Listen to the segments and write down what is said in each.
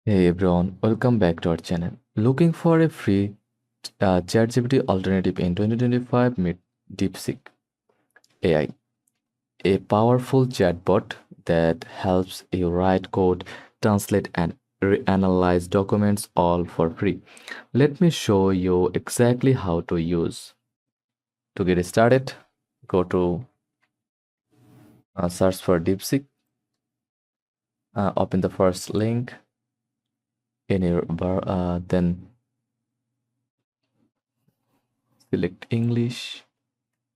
Hey everyone, welcome back to our channel. Looking for a free ChatGPT alternative in 2025? Meet Deepseek AI, a powerful chatbot that helps you write code, translate, and analyze documents all for free. Let me show you exactly how to use. To get started, go to search for Deepseek, open the first link in your bar, then select English,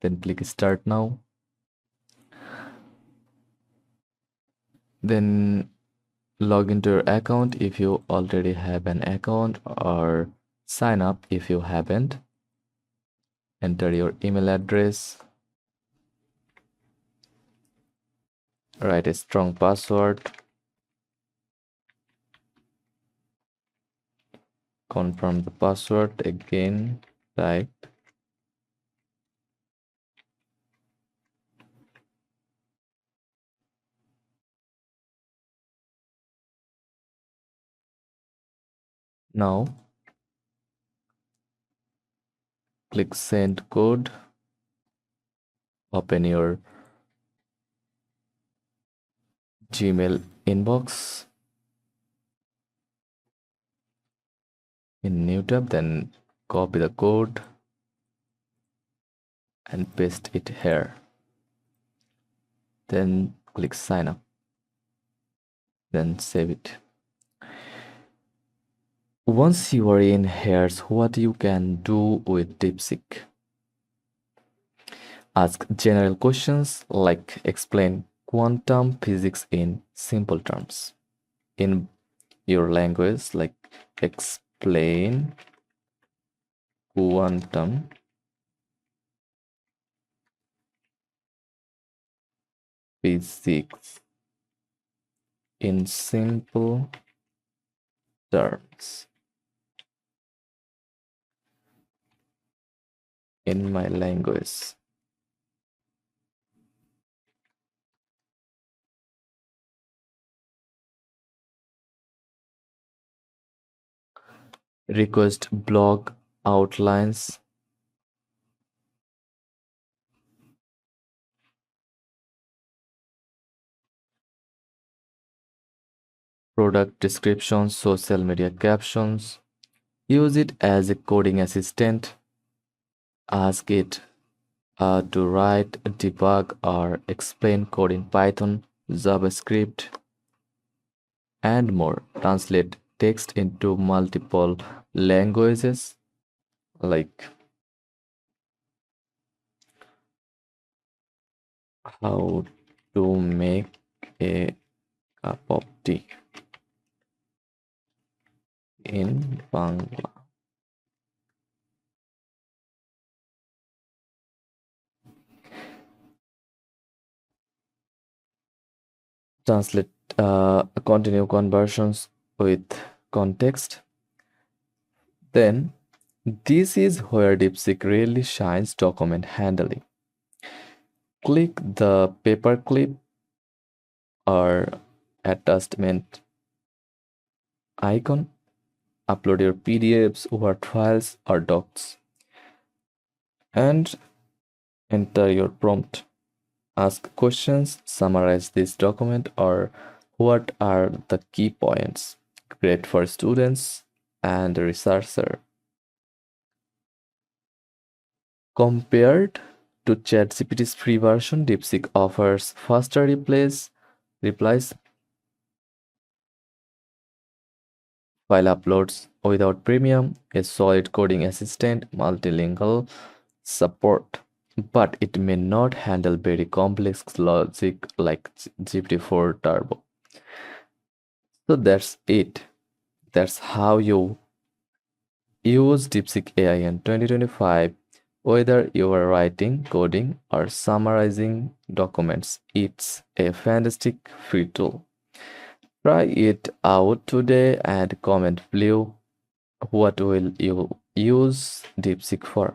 then click Start Now. Then log into your account if you already have an account, or sign up if you haven't. Enter your email address, write a strong password, confirm the password again, type. Now click send code, open your Gmail inbox in new tab, then copy the code and paste it here. Then click sign up, then save it. Once you are in, here's what you can do with Deepseek. Ask general questions like explain quantum physics in simple terms in your language, like explain quantum physics in simple terms in my language. Request blog outlines, product descriptions, social media captions. Use it as a coding assistant. Ask it to write, debug, or explain code in Python, JavaScript, and more. Translate text into multiple languages, like how to make a cup of tea in Bangla. Translate, continue conversions with context. Then, this is where Deepseek really shines: document handling. Click the paperclip or attachment icon, upload your PDFs, Word files, or docs, and enter your prompt. Ask questions, summarize this document, or what are the key points? Great for students and researchers. Compared to ChatGPT's free version, Deepseek offers faster replies, file uploads without premium, a solid coding assistant, multilingual support, but it may not handle very complex logic like GPT-4 Turbo. So that's it. That's how you use Deepseek AI in 2025. Whether you are writing, coding, or summarizing documents, it's a fantastic free tool. Try it out today and comment below what will you use Deepseek for.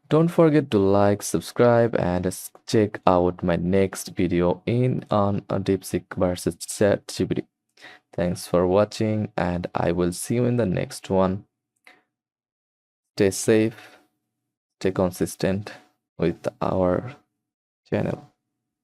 Don't forget to like, subscribe, and check out my next video in on Deepseek versus ChatGPT. Thanks for watching, and I will see you in the next one. Stay safe, stay consistent with our channel.